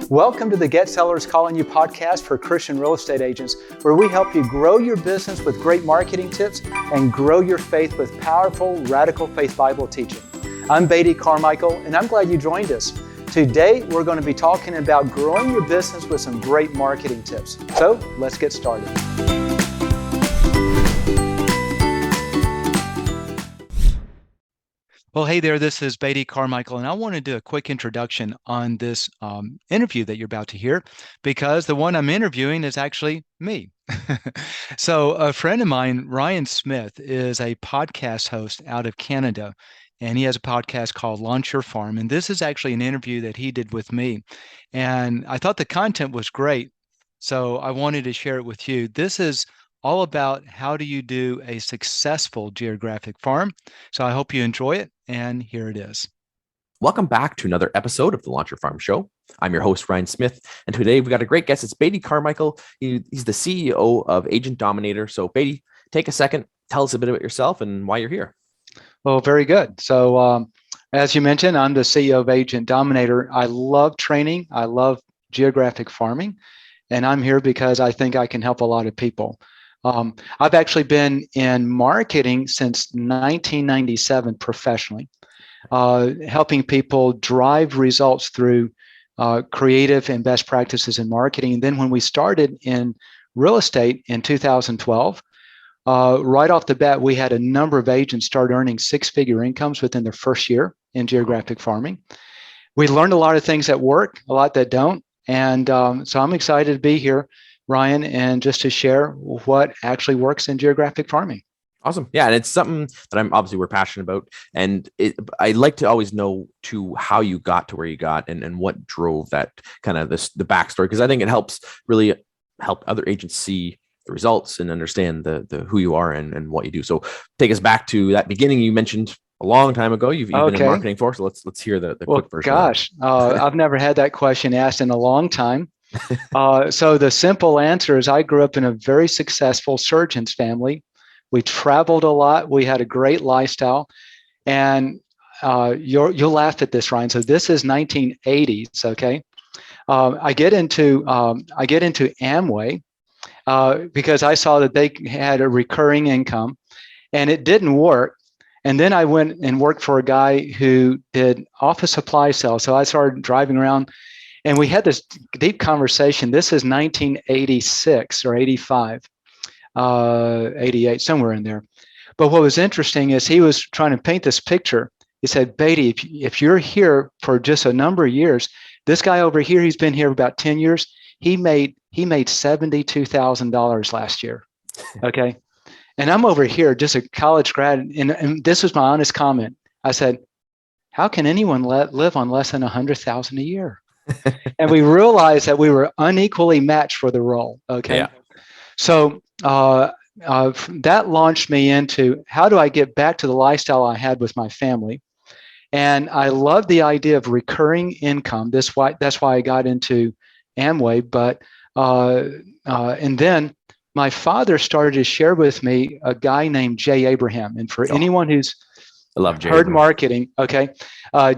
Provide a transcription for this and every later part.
Welcome to the Get Sellers Calling You podcast for Christian real estate agents, where we help you grow your business with great marketing tips and grow your faith with powerful, radical faith Bible teaching. I'm Beatty Carmichael, and I'm glad you joined us. Today, we're going to be talking about growing your business with some great marketing tips. So, let's get started. Well, hey there, this is Beatty Carmichael, and I want to do a quick introduction on this interview that you're about to hear, because the one I'm interviewing is actually me. So a friend of mine, Ryan Smith, is a podcast host out of Canada, and he has a podcast called Launch Your Farm, and this is actually an interview that he did with me, and I thought the content was great, so I wanted to share it with you. This is all about how do you do a successful geographic farm. So I hope you enjoy it, and here it is. Welcome back to another episode of the Launch Your Farm Show. I'm your host, Ryan Smith, and today we've got a great guest. It's Beatty Carmichael. He's the CEO of Agent Dominator. So Beatty, take a second, tell us a bit about yourself and why you're here. Well, very good. So as you mentioned, I'm the CEO of Agent Dominator. I love training. I love geographic farming, and I'm here because I think I can help a lot of people. I've actually been in marketing since 1997 professionally, helping people drive results through creative and best practices in marketing. And then when we started in real estate in 2012, right off the bat, we had a number of agents start earning six-figure incomes within their first year in geographic farming. We learned a lot of things that work, a lot that don't. And so I'm excited to be here, Ryan, and just to share what actually works in geographic farming. Awesome. Yeah. And it's something that we're passionate about. And I like to always know how you got to where you got and what drove that kind of the backstory, because I think it helps really help other agents see the results and understand the who you are and what you do. So take us back to that beginning you mentioned a long time ago. You've been in marketing for, so let's hear the quick version. Gosh, I've never had that question asked in a long time. So the simple answer is I grew up in a very successful surgeon's family. We traveled a lot. We had a great lifestyle, and you'll laugh at this, Ryan. So this is 1980s. Okay, I get into Amway because I saw that they had a recurring income, and it didn't work. And then I went and worked for a guy who did office supply sales. So I started driving around. And we had this deep conversation. This is 1986 or 85, 88, somewhere in there. But what was interesting is he was trying to paint this picture. He said, Beatty, if you're here for just a number of years, this guy over here, he's been here about 10 years. He made $72,000 last year. Okay. And I'm over here, just a college grad. And this was my honest comment. I said, how can anyone live on less than $100,000 a year? And we realized that we were unequally matched for the role. Okay. Yeah. So that launched me into how do I get back to the lifestyle I had with my family? And I love the idea of recurring income. That's why I got into Amway. But and then my father started to share with me a guy named Jay Abraham. And for anyone who's heard marketing, okay,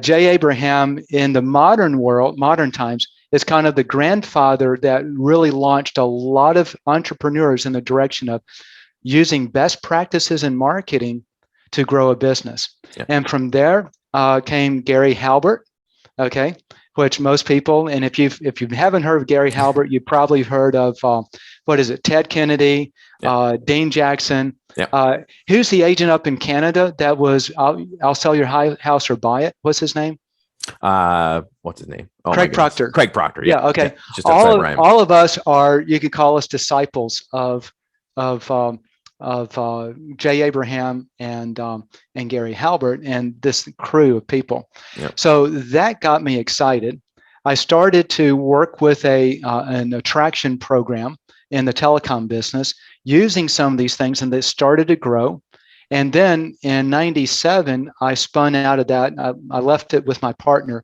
Jay Abraham in the modern times, is kind of the grandfather that really launched a lot of entrepreneurs in the direction of using best practices in marketing to grow a business. Yeah. And from there came Gary Halbert, okay, which most people, and if you haven't heard of Gary Halbert, you probably heard of Ted Kennedy, Dean Jackson. Yeah. Who's the agent up in Canada that was I'll sell your house or buy it? What's his name? What's his name? Oh, Craig Proctor. Craig Proctor. Yeah. Okay. Yeah, just all of us are, you could call us disciples of Jay Abraham and Gary Halbert and this crew of people. Yep. So that got me excited. I started to work with an attraction program in the telecom business using some of these things, and they started to grow. And then in 97, I spun out of that. I left it with my partner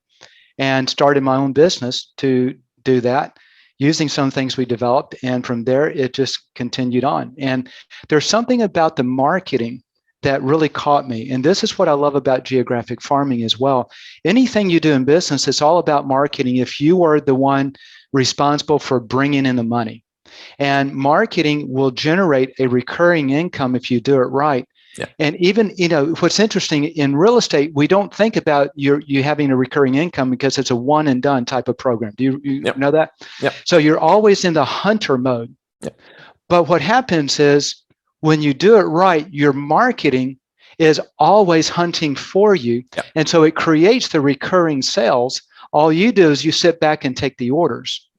and started my own business to do that, using some things we developed. And from there, it just continued on. And there's something about the marketing that really caught me. And this is what I love about geographic farming as well. Anything you do in business, it's all about marketing if you are the one responsible for bringing in the money. And marketing will generate a recurring income if you do it right. Yeah. And even, what's interesting in real estate, we don't think about you having a recurring income because it's a one and done type of program. Do you Yep. know that? Yep. So you're always in the hunter mode. Yep. But what happens is when you do it right, your marketing is always hunting for you. Yep. And so it creates the recurring sales. All you do is you sit back and take the orders.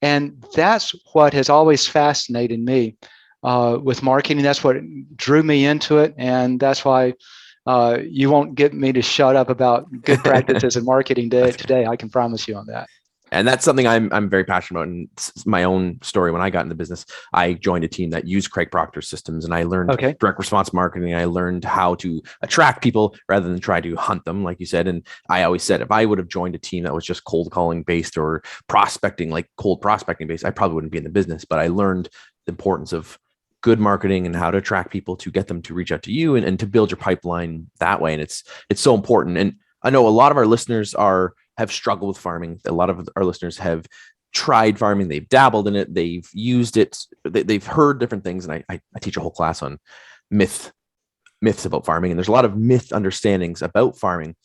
And that's what has always fascinated me with marketing. That's what drew me into it. And that's why you won't get me to shut up about good practices in marketing today. I can promise you on that. And that's something I'm very passionate about. And my own story, when I got into business, I joined a team that used Craig Proctor's systems, and I learned direct response marketing. I learned how to attract people rather than try to hunt them, like you said. And I always said, if I would have joined a team that was just cold calling based or prospecting, like cold prospecting based, I probably wouldn't be in the business. But I learned the importance of good marketing and how to attract people to get them to reach out to you and to build your pipeline that way. And it's so important. And I know a lot of our listeners have struggled with farming. A lot of our listeners have tried farming. They've dabbled in it. They've used it. They've heard different things. And I teach a whole class on myths about farming. And there's a lot of myth understandings about farming.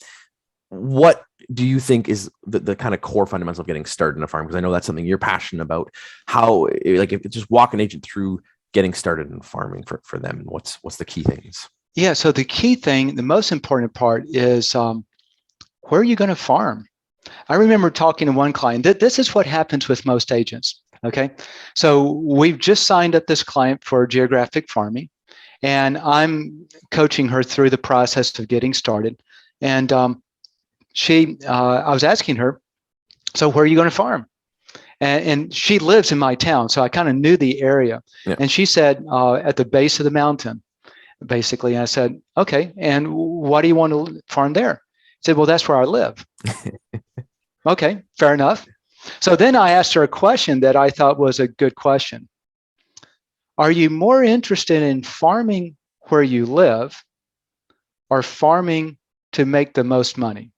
What do you think is the kind of core fundamentals of getting started in a farm? Because I know that's something you're passionate about. How, like, if it's just walk an agent through getting started in farming for them, and what's the key things? Yeah. So the key thing, the most important part is where are you going to farm? I remember talking to one client. This is what happens with most agents. Okay. So we've just signed up this client for geographic farming, and I'm coaching her through the process of getting started. And I was asking her, so where are you going to farm? And she lives in my town, so I kind of knew the area. Yeah. And she said, at the base of the mountain, basically. And I said, okay, and what do you want to farm there? She said, well, that's where I live. Okay, fair enough. So then I asked her a question that I thought was a good question. Are you more interested in farming where you live or farming to make the most money?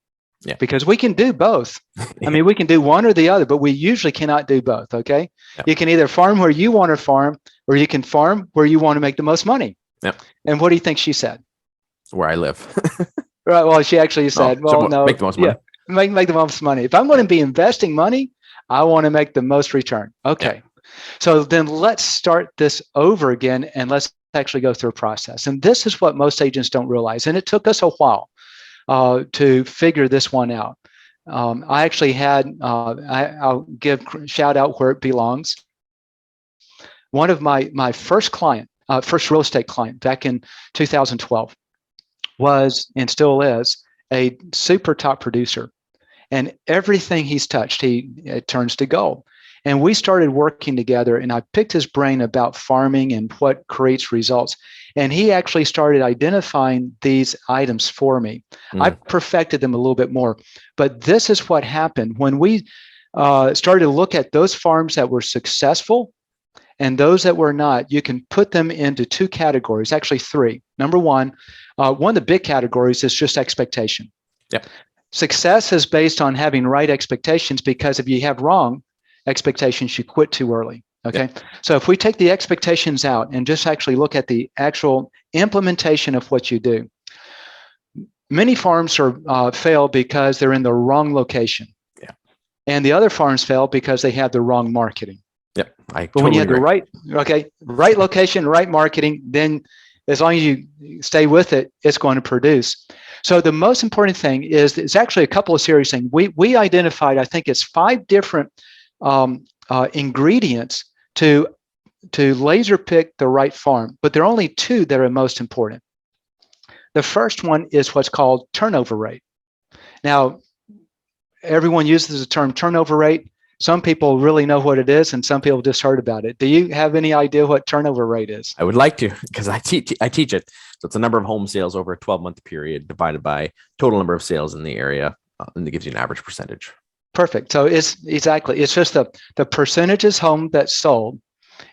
Yeah. Because we can do both. I mean, we can do one or the other, but we usually cannot do both, okay? Yep. You can either farm where you want to farm, or you can farm where you want to make the most money. Yep. And what do you think she said? Where I live. Right. Well, she actually said, no. Make the most money. Yeah. Make the most money. If I'm going to be investing money, I want to make the most return. Okay. Yeah. So then let's start this over again, and let's actually go through a process. And this is what most agents don't realize. And it took us a while to figure this one out. I actually had, I'll give shout out where it belongs. One of my first client, first real estate client back in 2012 was, and still is, a super top producer, and everything he's touched, it turns to gold. And we started working together, and I picked his brain about farming and what creates results. And he actually started identifying these items for me. I perfected them a little bit more, but this is what happened when we started to look at those farms that were successful and those that were not. You can put them into two categories, actually three. Number one of the big categories is just expectation. Yep. Success is based on having right expectations, because if you have wrong expectations, you quit too early. Okay. Yep. So if we take the expectations out and just actually look at the actual implementation of what you do, many farms fail because they're in the wrong location. Yeah. And the other farms fail because they have the wrong marketing. Yep. But when you have the right location, right marketing, then as long as you stay with it, it's going to produce. So the most important thing is, it's actually a couple of serious things. We identified, I think it's 5 different ingredients to laser pick the right farm, but there are only 2 that are most important. The first one is what's called turnover rate. Now, everyone uses the term turnover rate. Some people really know what it is, and some people just heard about it. Do you have any idea what turnover rate is? I would like to, because I teach it. So it's the number of home sales over a 12-month period divided by total number of sales in the area, and it gives you an average percentage. Perfect. So it's just the percentages home that's sold,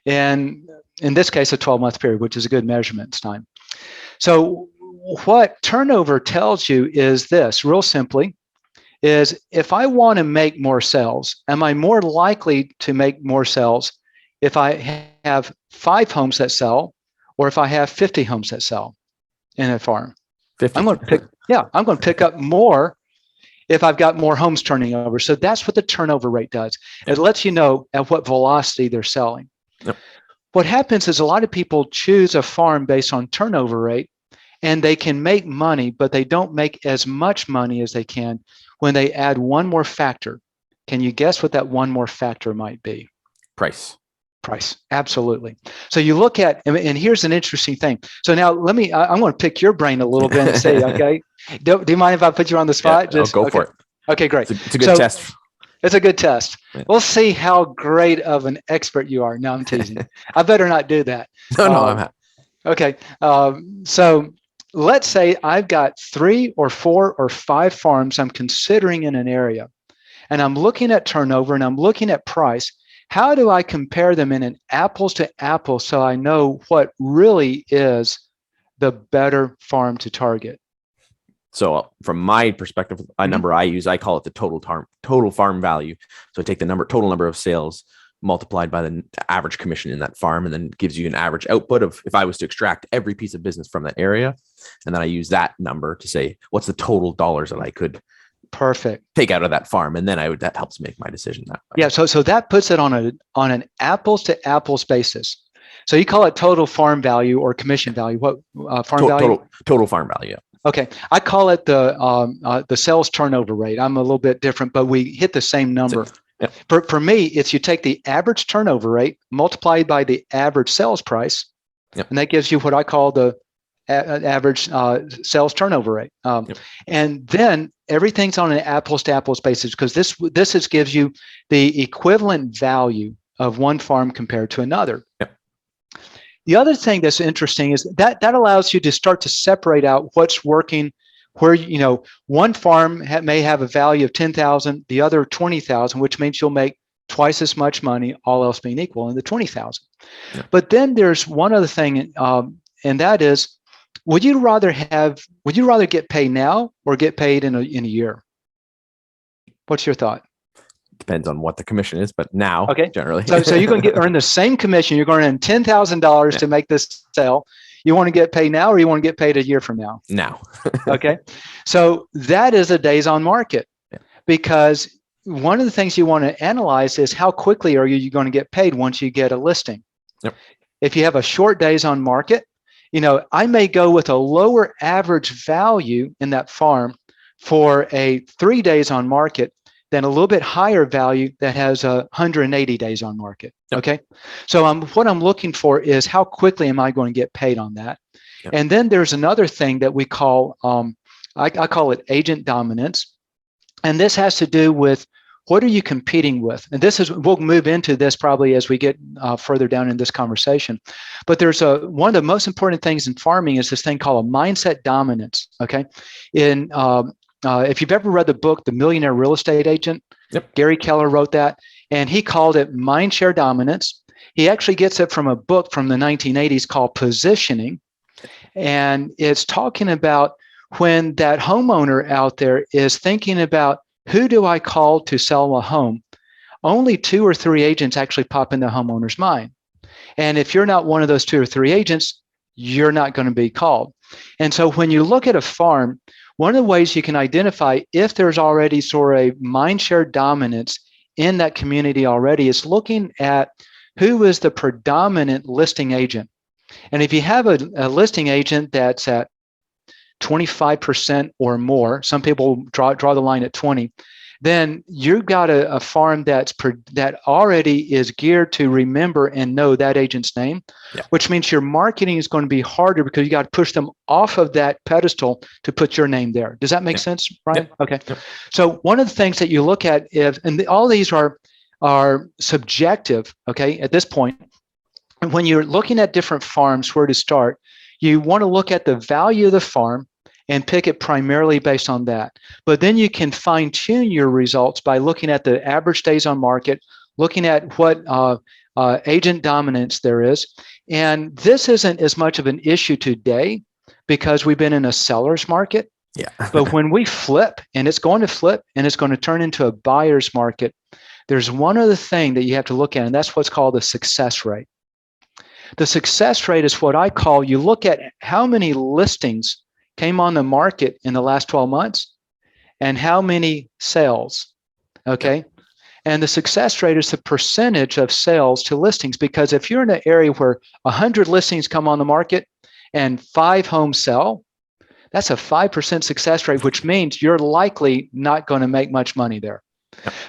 and in this case, a 12-month period, which is a good measurement time. So what turnover tells you is this, real simply, is if I want to make more sales, am I more likely to make more sales if I have 5 homes that sell or if I have 50 homes that sell in a farm? 50. I'm going to pick up more if I've got more homes turning over. So that's what the turnover rate does. It lets you know at what velocity they're selling. Yep. What happens is a lot of people choose a farm based on turnover rate, and they can make money, but they don't make as much money as they can when they add one more factor. Can you guess what that one more factor might be? Price. Absolutely. So you look at, and here's an interesting thing. So now I'm going to pick your brain a little bit and say, okay, do you mind if I put you on the spot? Yeah, go for it. Okay, great. It's a good test. It's a good test. Yeah. We'll see how great of an expert you are. No, I'm teasing. I better not do that. No, I'm happy. Okay. So let's say I've got 3 or 4 or 5 farms I'm considering in an area, and I'm looking at turnover and I'm looking at price. How do I compare them in an apples to apples so I know what really is the better farm to target? So from my perspective, a number I use, I call it the total farm value. So I take the total number of sales multiplied by the average commission in that farm, and then gives you an average output of if I was to extract every piece of business from that area. And then I use that number to say, what's the total dollars that I could take out of that farm, and then that helps make my decision that way. Yeah, so that puts it on an apples to apples basis. So you call it total farm value or commission value. What farm value? Total farm value. Okay, I call it the sales turnover rate. I'm a little bit different, but we hit the same number. Yep. For me, it's you take the average turnover rate multiplied by the average sales price, and that gives you what I call the average sales turnover rate. And then everything's on an apples to apples basis, because this gives you the equivalent value of one farm compared to another. Yep. The other thing that's interesting is that allows you to start to separate out what's working, where one farm may have a value of 10,000, the other 20,000, which means you'll make twice as much money, all else being equal, in the 20,000. Yeah. But then there's one other thing, and that is, would you rather get paid now or get paid in a year? What's your thought? Depends on what the commission is, but now, generally. So you're going to earn the same commission. You're going to earn $10,000 to make this sale. You want to get paid now, or you want to get paid a year from now? Now. Okay. So that is a days on market, because one of the things you want to analyze is how quickly are you going to get paid once you get a listing. Yep. If you have a short days on market, I may go with a lower average value in that farm for a 3 days on market than a little bit higher value that has 180 days on market. Yep. Okay. So what I'm looking for is how quickly am I going to get paid on that? Yep. And then there's another thing that we call, I call it agent dominance. And this has to do with what are you competing with? And we'll move into this probably as we get further down in this conversation. But there's one of the most important things in farming is this thing called a mindset dominance. Okay. If you've ever read the book, The Millionaire Real Estate Agent, Gary Keller wrote that, and he called it mindshare dominance. He actually gets it from a book from the 1980s called Positioning. And it's talking about when that homeowner out there is thinking about, who do I call to sell a home? Only 2 or 3 agents actually pop in the homeowner's mind. And if you're not one of those 2 or 3 agents, you're not going to be called. And so when you look at a farm, one of the ways you can identify if there's already sort of a mindshare dominance in that community already is looking at who is the predominant listing agent. And if you have a listing agent that's at 25% or more, some people draw the line at 20, then you've got a farm that already is geared to remember and know that agent's name, which means your marketing is going to be harder because you got to push them off of that pedestal to put your name there. Does that make sense, Brian? Okay. So one of the things that you look at all these are subjective, okay, at this point. And when you're looking at different farms, where to start, you want to look at the value of the farm and pick it primarily based on that. But then you can fine tune your results by looking at the average days on market, looking at what agent dominance there is. And this isn't as much of an issue today because we've been in a seller's market. Yeah. But when we flip, and it's going to flip and it's going to turn into a buyer's market, there's one other thing that you have to look at, and that's what's called the success rate. The success rate is what I call, you look at how many listings came on the market in the last 12 months and how many sales. Okay. And the success rate is the percentage of sales to listings, because if you're in an area where 100 listings come on the market and 5 homes sell, that's a 5% success rate, which means you're likely not going to make much money there.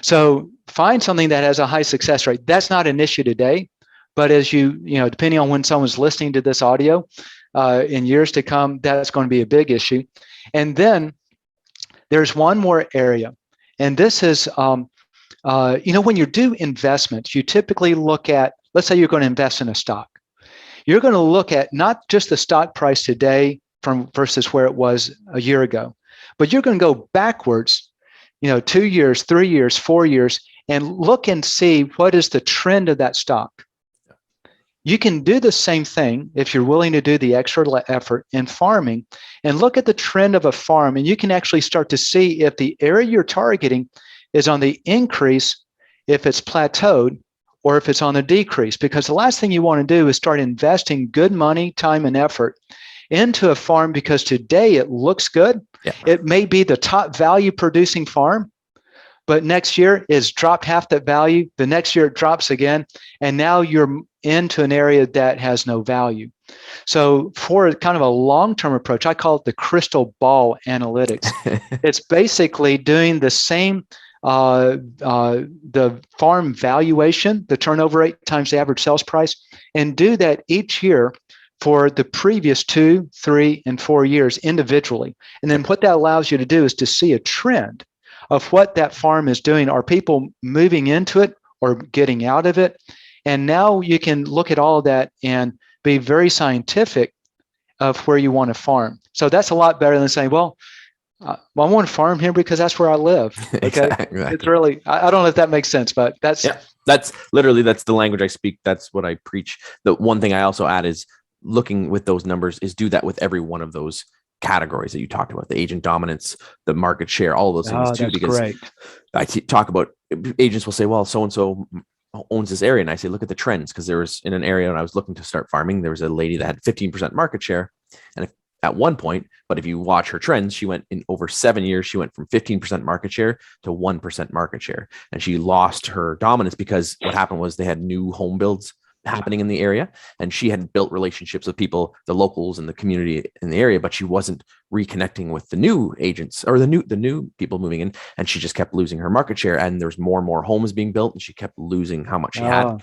So find something that has a high success rate. That's not an issue today, but as you know, depending on when someone's listening to this audio, in years to come, that's going to be a big issue. And then there's one more area, and this is, when you do investments, you typically look at, let's say you're going to invest in a stock. You're going to look at not just the stock price today from versus where it was a year ago, but you're going to go backwards, 2 years, 3 years, 4 years, and look and see what is the trend of that stock. You can do the same thing if you're willing to do the extra effort in farming and look at the trend of a farm, and you can actually start to see if the area you're targeting is on the increase, if it's plateaued, or if it's on the decrease. Because the last thing you want to do is start investing good money, time, and effort into a farm because today it looks good. Yeah. It may be the top value producing farm, but next year it's dropped half that value. The next year it drops again. And now you're into an area that has no value. So for kind of a long-term approach, I call it the crystal ball analytics. It's basically doing the same, the farm valuation, the turnover rate times the average sales price, and do that each year for the previous 2, 3, and 4 years individually. And then what that allows you to do is to see a trend of what that farm is doing. Are people moving into it or getting out of it? And now you can look at all of that and be very scientific of where you want to farm. So that's a lot better than saying, well, I want to farm here because that's where I live. Okay. Exactly. It's really, I don't know if that makes sense, but that's literally, that's the language I speak. That's what I preach. The one thing I also add is looking with those numbers is do that with every one of those categories that you talked about, the agent dominance, the market share, all of those things too, because great. I talk about, agents will say, well, so-and-so owns this area. And I say, look at the trends. Because there was in an area when I was looking to start farming, there was a lady that had 15% market share. And at one point, but if you watch her trends, she went in over 7 years, she went from 15% market share to 1% market share. And she lost her dominance because what happened was they had new home builds happening in the area, and she had built relationships with people, the locals and the community in the area, but she wasn't reconnecting with the new agents or the new people moving in, and she just kept losing her market share. And there's more and more homes being built, and she kept losing how much she had.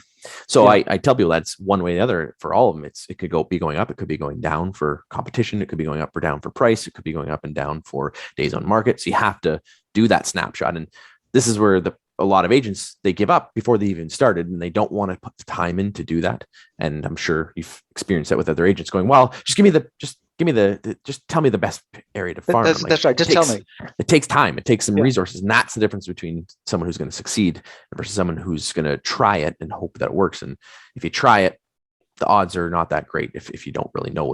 So I tell people that's one way or the other for all of them. It could be going up, it could be going down for competition, it could be going up or down for price, it could be going up and down for days on market. So you have to do that snapshot, and this is where a lot of agents, they give up before they even started, and they don't want to put the time in to do that. And I'm sure you've experienced that with other agents going, well, just tell me the best area to farm. That's right. Just tell me. It takes time. It takes some resources. And that's the difference between someone who's going to succeed versus someone who's going to try it and hope that it works. And if you try it, the odds are not that great if you don't really know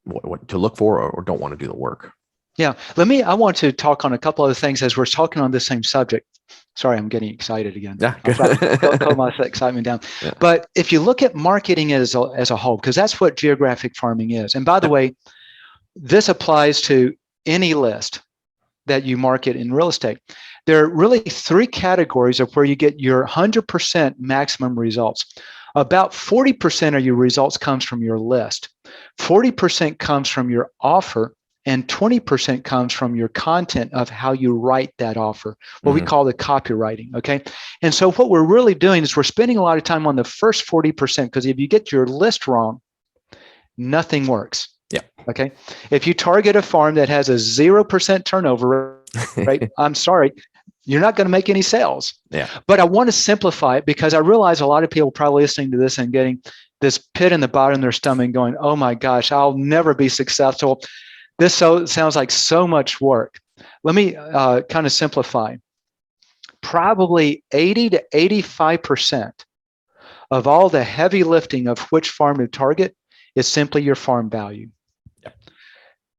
what to look for or don't want to do the work. Yeah. I want to talk on a couple other things as we're talking on the same subject. Sorry, I'm getting excited again. Yeah, I'll calm my excitement down. Yeah. But if you look at marketing as a whole, because that's what geographic farming is. And by the way, this applies to any list that you market in real estate. There are really 3 categories of where you get your 100% maximum results. About 40% of your results comes from your list. 40% comes from your offer. And 20% comes from your content of how you write that offer, what we call the copywriting, okay? And so what we're really doing is we're spending a lot of time on the first 40%, because if you get your list wrong, nothing works. Yeah. Okay. If you target a farm that has a 0% turnover rate, I'm sorry, you're not going to make any sales. Yeah. But I want to simplify it, because I realize a lot of people probably listening to this and getting this pit in the bottom of their stomach going, oh my gosh, I'll never be successful. This sounds like so much work. Let me kind of simplify. Probably 80 to 85% of all the heavy lifting of which farm to target is simply your farm value. Yep.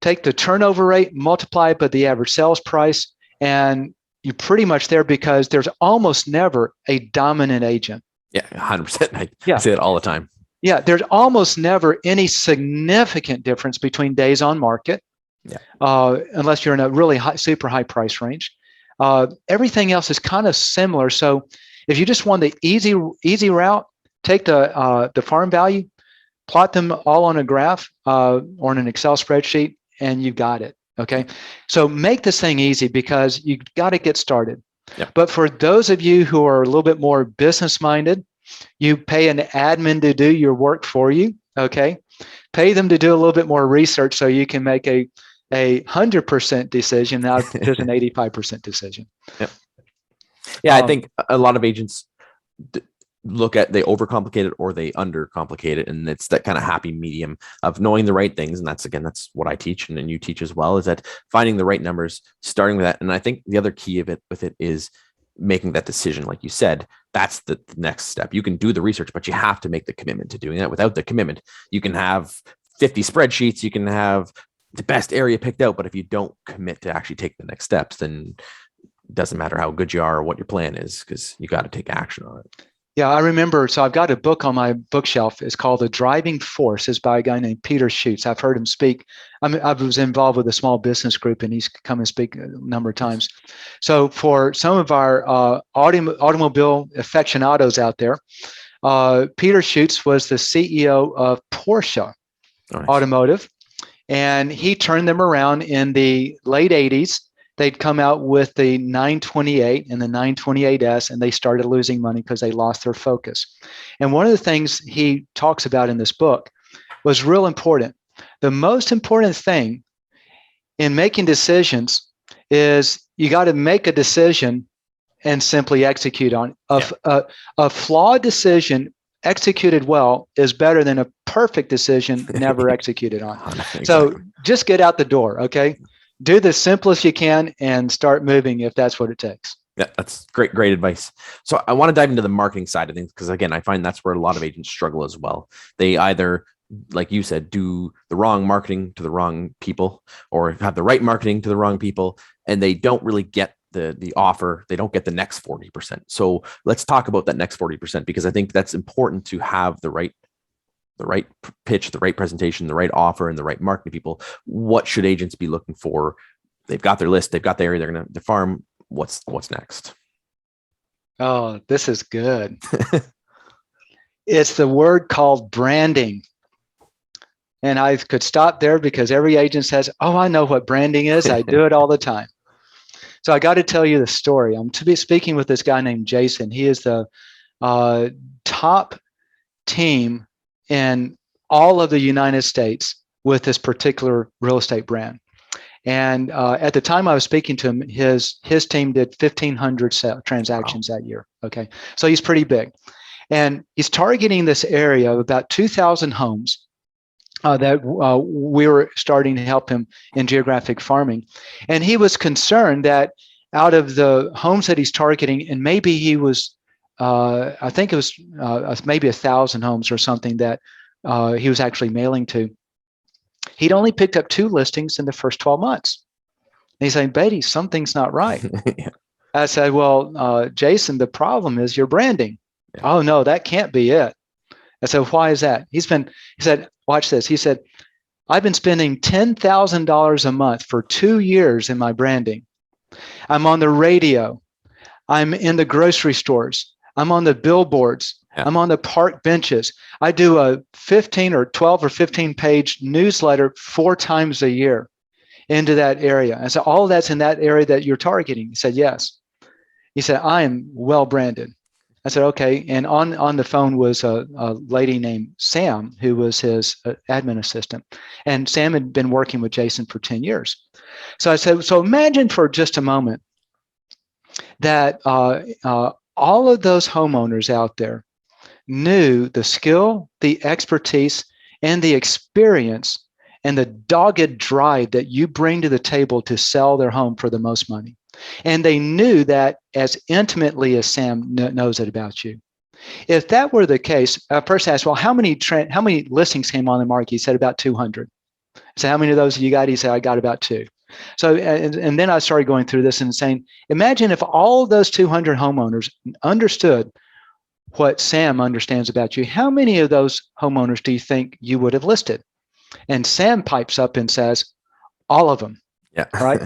take the turnover rate, multiply it by the average sales price, and you're pretty much there because there's almost never a dominant agent. Yeah, 100%. I Yeah. say it all the time. Yeah, there's almost never any significant difference between days on market, unless you're in a really super high price range. Everything else is kind of similar. So if you just want the easy route, take the farm value, plot them all on a graph or in an Excel spreadsheet, and you've got it. Okay, so make this thing easy because you got to get started. Yep. But for those of you who are a little bit more business minded, you pay an admin to do your work for you. Okay, pay them to do a little bit more research so you can make a 100% decision, not just an 85% decision. Yep. Yeah, I think a lot of agents they overcomplicate it or they undercomplicate it, and it's that kind of happy medium of knowing the right things. And that's what I teach, and then you teach as well, is that finding the right numbers, starting with that. And I think the other key of it with it is making that decision. Like you said, that's the next step. You can do the research, but you have to make the commitment to doing that. Without the commitment, you can have 50 spreadsheets, you can have the best area picked out, but if you don't commit to actually take the next steps, then it doesn't matter how good you are or what your plan is, because you got to take action on it. Yeah, I remember. So I've got a book on my bookshelf. It's called The Driving Force. It's by a guy named Peter Schutz. I've heard him speak. I was involved with a small business group, and he's come and speak a number of times. So for some of our automobile aficionados out there, Peter Schutz was the CEO of Porsche Automotive, and he turned them around in the late 80s. They'd come out with the 928 and the 928S, and they started losing money because they lost their focus. And one of the things he talks about in this book was real important. The most important thing in making decisions is you got to make a decision and simply execute on it. A flawed decision executed well is better than a perfect decision never executed on. Exactly. So just get out the door, okay? Do the simplest you can and start moving if that's what it takes. Yeah, that's great advice. So I want to dive into the marketing side of things, because again, I find that's where a lot of agents struggle as well. They either, like you said, do the wrong marketing to the wrong people, or have the right marketing to the wrong people, and they don't really get the offer. They don't get the next 40%. So let's talk about that next 40%, because I think that's important to have the right pitch, the right presentation, the right offer, and the right marketing people. What should agents be looking for? They've got their list, they've got the area, they're going to farm. What's next? Oh, this is good. It's the word called branding. And I could stop there because every agent says, oh, I know what branding is. I do it all the time. So I got to tell you the story. I'm to be speaking with this guy named Jason. He is the top team in all of the United States with this particular real estate brand. And at the time I was speaking to him, his team did 1,500 transactions that year. Okay, so he's pretty big. And he's targeting this area of about 2,000 homes that we were starting to help him in geographic farming. And he was concerned that out of the homes that he's targeting, and maybe he was, I think it was maybe 1,000 homes or something that he was actually mailing to, he'd only picked up 2 listings in the first 12 months. And he's saying, Beatty, something's not right. Yeah. I said, well, Jason, the problem is your branding. Yeah. Oh, no, that can't be it. I said, why is that? He said, watch this. He said, I've been spending $10,000 a month for 2 years in my branding. I'm on the radio. I'm in the grocery stores. I'm on the billboards. Yeah. I'm on the park benches. I do a 15 or 12 or 15 page newsletter 4 times a year into that area. And so all of that's in that area that you're targeting. He said, yes. He said, I am well branded. I said, okay. And on the phone was a lady named Sam, who was his admin assistant. And Sam had been working with Jason for 10 years. So I said, so imagine for just a moment that all of those homeowners out there knew the skill, the expertise, and the experience and the dogged drive that you bring to the table to sell their home for the most money. And they knew that as intimately as Sam knows it about you. If that were the case, a person asked, well, how many listings came on the market? He said about 200. I said, how many of those you got? He said, I got about 2. So, and then I started going through this and saying, imagine if all those 200 homeowners understood what Sam understands about you. How many of those homeowners do you think you would have listed? And Sam pipes up and says, all of them. Yeah. Right.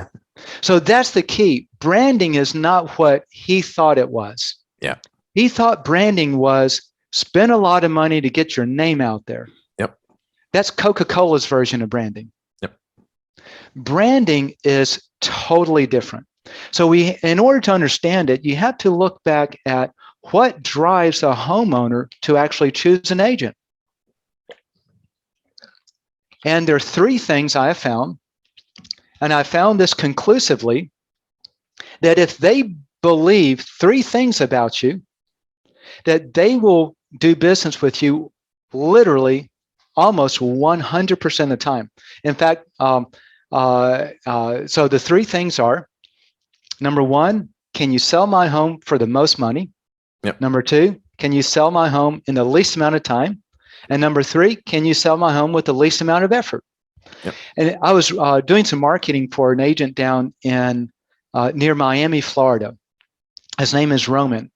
So that's the key. Branding is not what he thought it was. Yeah. He thought branding was spend a lot of money to get your name out there. Yep. That's Coca-Cola's version of branding. Yep. Branding is totally different. So in order to understand it, you have to look back at what drives a homeowner to actually choose an agent. And there are 3 things I have found, and I found this conclusively, that if they believe 3 things about you, that they will do business with you literally almost 100% of the time. In fact, so the 3 things are, number 1, can you sell my home for the most money? Yep. Number 2, can you sell my home in the least amount of time? And number 3, can you sell my home with the least amount of effort? Yep. And I was doing some marketing for an agent down in near Miami, Florida. His name is Roman,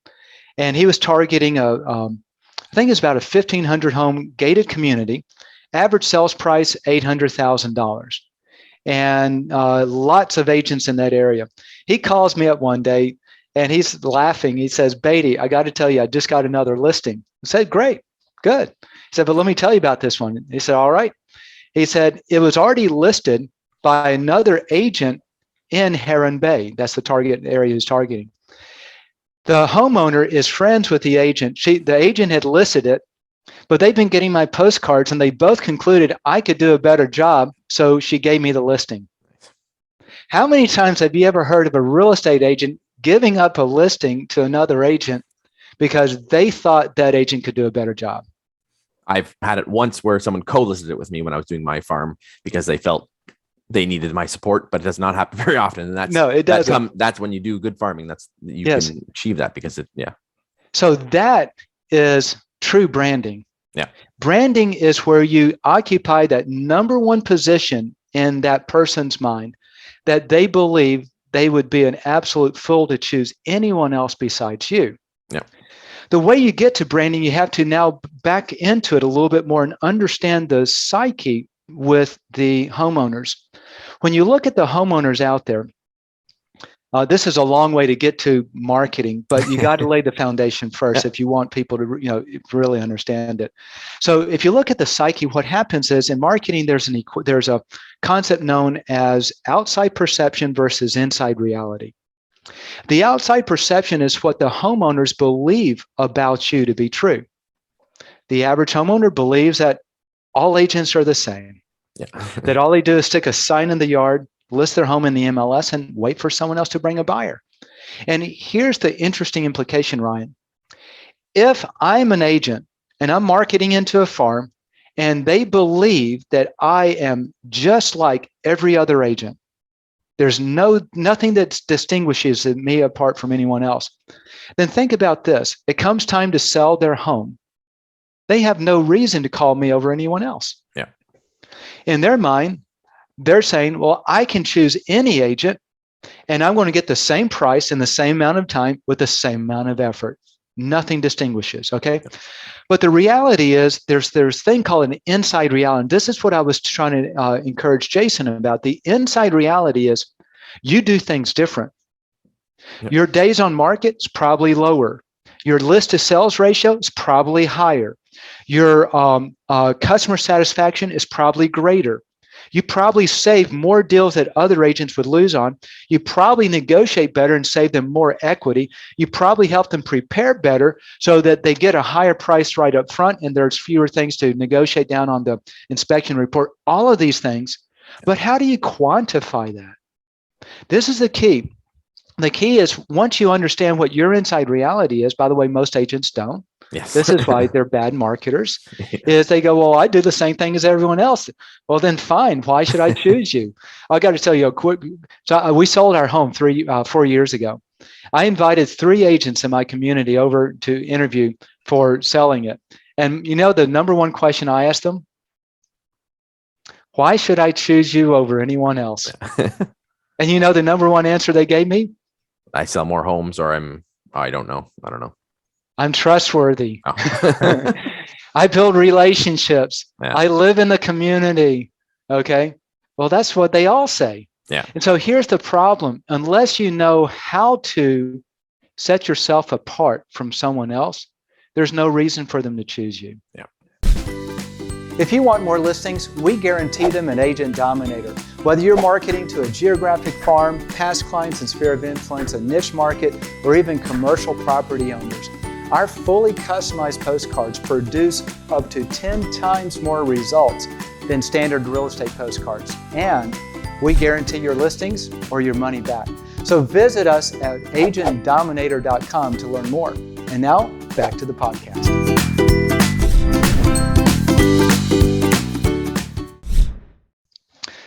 and he was targeting I think it's about a 1,500 home gated community, average sales price $800,000, and lots of agents in that area. He calls me up one day, and he's laughing. He says, "Beatty, I got to tell you, I just got another listing." I said, "Great, good." He said, "But let me tell you about this one." He said, "All right." He said, "It was already listed by another agent in Heron Bay." That's the target area he's targeting. The homeowner is friends with the agent. The agent had listed it, but they've been getting my postcards, and they both concluded I could do a better job, so she gave me the listing. How many times have you ever heard of a real estate agent giving up a listing to another agent because they thought that agent could do a better job? I've had it once where someone co-listed it with me when I was doing my farm because they felt they needed my support, but it does not happen very often. And it doesn't. That's when you do good farming. You Yes. can achieve that because yeah. So that is true branding. Yeah. Branding is where you occupy that number 1 position in that person's mind, that they believe they would be an absolute fool to choose anyone else besides you. Yeah. The way you get to branding, you have to now back into it a little bit more and understand the psyche with the homeowners. When you look at the homeowners out there, this is a long way to get to marketing, but you got to lay the foundation first if you want people to really understand it. So if you look at the psyche, what happens is in marketing, there's a concept known as outside perception versus inside reality. The outside perception is what the homeowners believe about you to be true. The average homeowner believes that all agents are the same, that all they do is stick a sign in the yard, list their home in the MLS, and wait for someone else to bring a buyer. And here's the interesting implication, Ryan. If I'm an agent and I'm marketing into a farm and they believe that I am just like every other agent, there's nothing that distinguishes me apart from anyone else, then think about this. It comes time to sell their home. They have no reason to call me over anyone else. Yeah. In their mind, they're saying, well, I can choose any agent and I'm going to get the same price in the same amount of time with the same amount of effort. Nothing distinguishes, okay? But the reality is there's this thing called an inside reality. This is what I was trying to encourage Jason about. The inside reality is you do things different. Yep. Your days on market is probably lower. Your list to sales ratio is probably higher. Your customer satisfaction is probably greater. You probably save more deals that other agents would lose on. You probably negotiate better and save them more equity. You probably help them prepare better so that they get a higher price right up front and there's fewer things to negotiate down on the inspection report. All of these things. But how do you quantify that? This is the key. The key is once you understand what your inside reality is, by the way, most agents don't. Yes. This is why they're bad marketers, is they go, well, I do the same thing as everyone else. Well, then fine. Why should I choose you? I got to tell you a quick. So we sold our home 4 years ago. I invited 3 agents in my community over to interview for selling it. And you know, the number 1 question I asked them, Why should I choose you over anyone else? And you know the number one answer they gave me? I sell more homes, or I don't know. I don't know. I'm trustworthy. Oh. I build relationships. Yeah. I live in the community. Okay. Well, that's what they all say. Yeah. And so here's the problem. Unless you know how to set yourself apart from someone else, there's no reason for them to choose you. Yeah. If you want more listings, we guarantee them an Agent Dominator. Whether you're marketing to a geographic farm, past clients and sphere of influence, a niche market, or even commercial property owners, our fully customized postcards produce up to 10 times more results than standard real estate postcards. And we guarantee your listings or your money back. So visit us at agentdominator.com to learn more. And now, back to the podcast.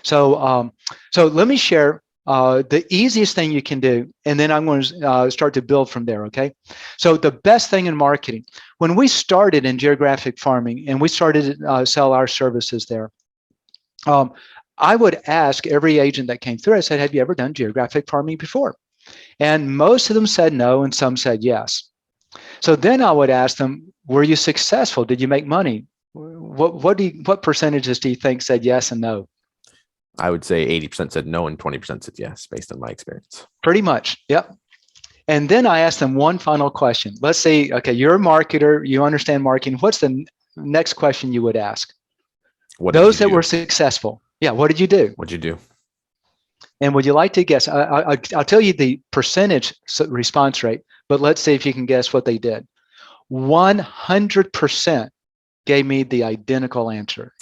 So let me share the easiest thing you can do, and then I'm going to start to build from there, okay? So the best thing in marketing, when we started in geographic farming and we started to sell our services there, I would ask every agent that came through, I said, have you ever done geographic farming before? And most of them said no, and some said yes. So then I would ask them, were you successful? Did you make money? What percentages do you think said yes and no? I would say 80% said no and 20% said yes, based on my experience. Pretty much, yep. And then I asked them one final question. Let's say, okay, you're a marketer, you understand marketing. What's the next question you would ask? Those that were successful. Yeah, what did you do? What'd you do? And would you like to guess? I'll tell you the percentage response rate, but let's see if you can guess what they did. 100% gave me the identical answer.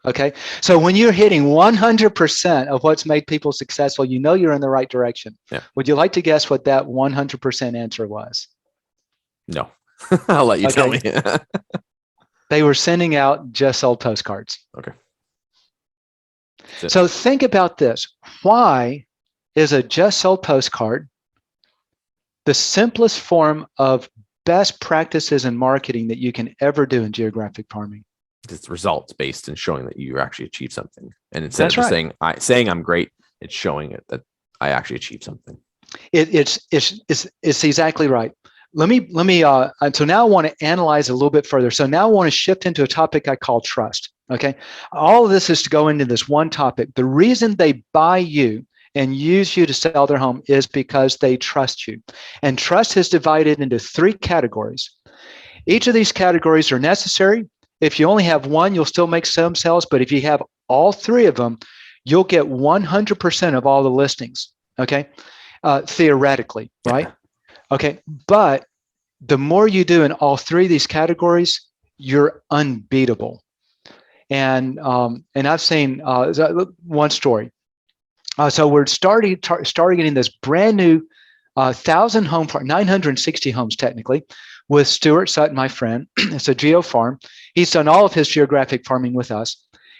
Okay, so when you're hitting 100% of what's made people successful, you know you're in the right direction. Yeah. Would you like to guess what that 100% answer was? No, I'll let you tell me. They were sending out just sold postcards. Okay. So think about this. Why is a just sold postcard the simplest form of best practices in marketing that you can ever do in geographic farming? It's results based and showing that you actually achieved something. And instead That's of just right. saying I'm great, it's showing it that I actually achieved something. It's exactly right. Let me so now I want to analyze a little bit further. So now I want to shift into a topic I call trust. Okay. All of this is to go into this one topic. The reason they buy you and use you to sell their home is because they trust you. And trust is divided into 3 categories. Each of these categories are necessary. If you only have one, you'll still make some sales. But if you have all 3 of them, you'll get 100% of all the listings. Okay. Theoretically, right? Okay. But the more you do in all 3 of these categories, you're unbeatable. And I've seen one story. So we're targeting this brand new 1,000 home farm, 960 homes technically, with Stuart Sutton, my friend. It's a geo farm. He's done all of his geographic farming with us,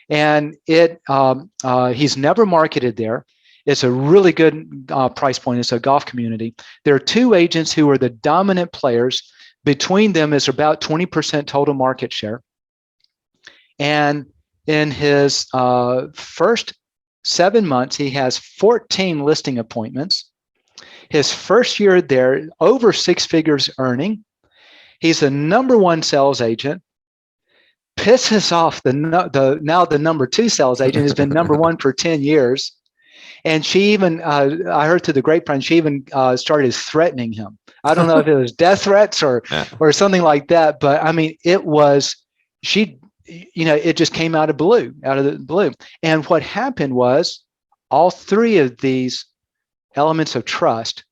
and he's never marketed there. It's a really good price point. It's a golf community. There are 2 agents who are the dominant players. Between them is about 20% total market share. And in his first 7 months, he has 14 listing appointments. His first year there, over 6 figures earning. He's the #1 sales agent. Pisses off the number 2 sales agent who's been #1 for 10 years. And she even, I heard through the grapevine, she even started threatening him. I don't know if it was death threats or something like that, but I mean, it just came out of the blue. And what happened was all 3 of these elements of trust,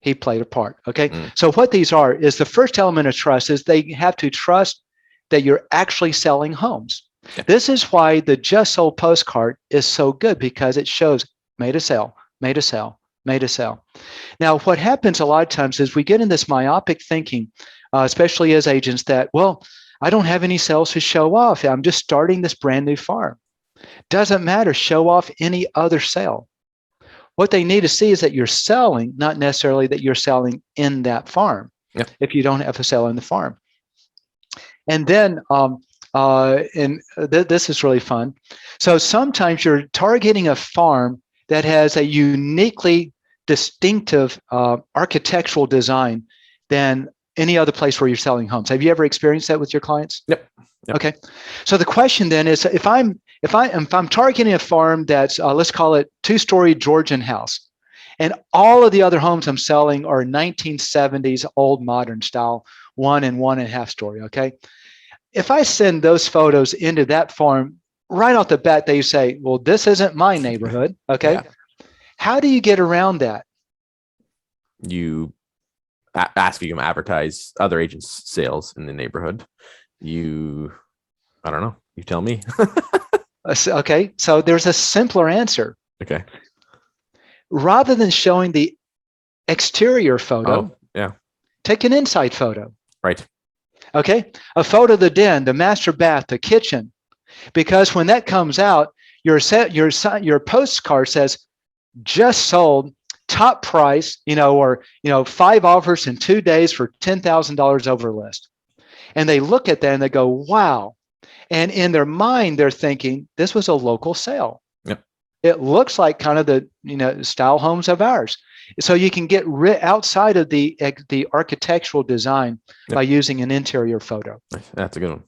he played a part. Okay. So what these are is the first element of trust is they have to trust that you're actually selling homes. Yeah. This is why the just sold postcard is so good, because it shows made a sale, made a sale, made a sale. Now, what happens a lot of times is we get in this myopic thinking, especially as agents, that, well, I don't have any sales to show off. I'm just starting this brand new farm. Doesn't matter. Show off any other sale. What they need to see is that you're selling, not necessarily that you're selling in that farm. If you don't have a sale in the farm. And then this is really fun. So sometimes you're targeting a farm that has a uniquely distinctive architectural design than any other place where you're selling homes. Have you ever experienced that with your clients? Yep. Okay. So the question then is, if I'm targeting a farm that's let's call it 2-story Georgian house, and all of the other homes I'm selling are 1970s old modern style, 1 and 1.5 story. Okay. If I send those photos into that farm, right off the bat, they say, well, this isn't my neighborhood. Okay. Yeah. How do you get around that? You ask if you can advertise other agents' sales in the neighborhood. I don't know. You tell me. Okay. So there's a simpler answer. Okay. Rather than showing the exterior photo, take an inside photo. Right. Okay. A photo of the den, the master bath, the kitchen. Because when that comes out, your postcard says, just sold, top price, or 5 offers in 2 days for $10,000 over list. And they look at that and they go, wow. And in their mind, they're thinking this was a local sale. Yep. It looks like kind of the style homes of ours. So you can get outside of the architectural design by using an interior photo. That's a good one.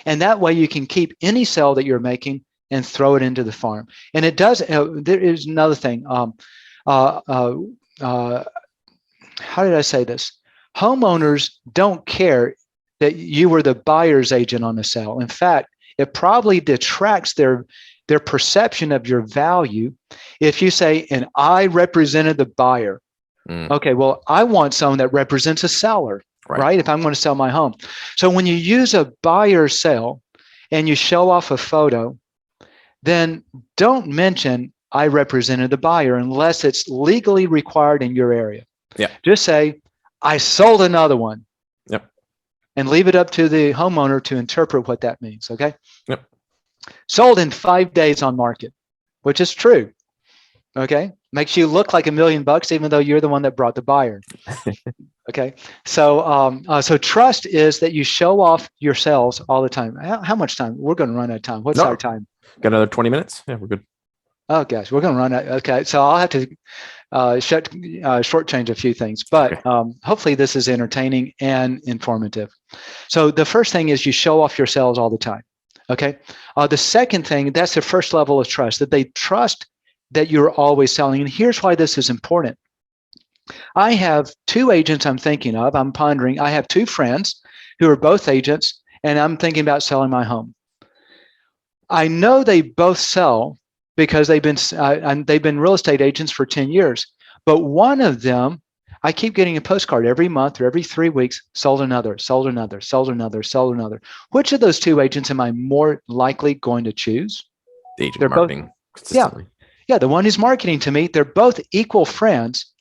And that way you can keep any sale that you're making and throw it into the farm. And it does. There is another thing. How did I say this? Homeowners don't care that you were the buyer's agent on the sale. In fact, it probably detracts their perception of your value if you say, and I represented the buyer. Okay, well, I want someone that represents a seller, right? If I'm going to sell my home. So when you use a buyer sale and you show off a photo, then don't mention I represented the buyer unless it's legally required in your area. Yeah. Just say, I sold another one. Yep. And leave it up to the homeowner to interpret what that means. Okay. Yep. Sold in 5 days on market, which is true. Okay. Makes you look like $1 million, even though you're the one that brought the buyer. Okay. So, so trust is that you show off your sales all the time. How much time? We're going to run out of time. What's our time? Got another 20 minutes. Yeah, we're good. Oh gosh, we're going to run out. Okay. So I'll have to shortchange a few things, but hopefully this is entertaining and informative. So the first thing is you show off your sales all the time. Okay. The second thing, that's the first level of trust, that they trust that you're always selling. And here's why this is important. I have 2 agents I'm thinking of. I'm pondering. I have 2 friends who are both agents, and I'm thinking about selling my home. I know they both sell because they've been real estate agents for 10 years. But one of them, I keep getting a postcard every month or every 3 weeks, sold another, sold another, sold another, sold another. Which of those 2 agents am I more likely going to choose? The agent marketing. Yeah, the one who's marketing to me. They're both equal friends,